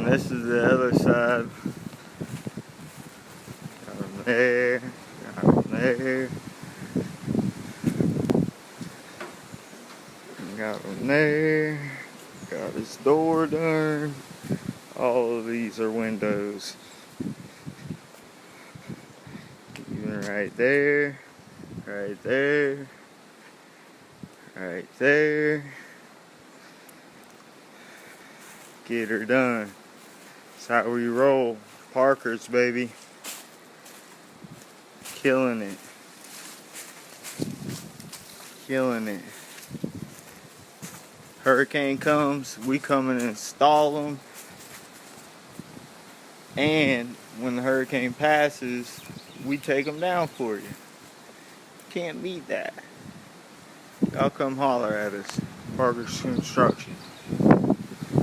this is the other side. Got him there. Got him there. Got him there. Got his door done. All of these are windows. Even right there. Right there. Right there. Get her done. That's how we roll. Parkers, baby. Killing it. Killing it. Hurricane comes, we come and install them. And when the hurricane passes, we take them down for you. Can't beat that. Y'all come holler at us. Parker's Construction.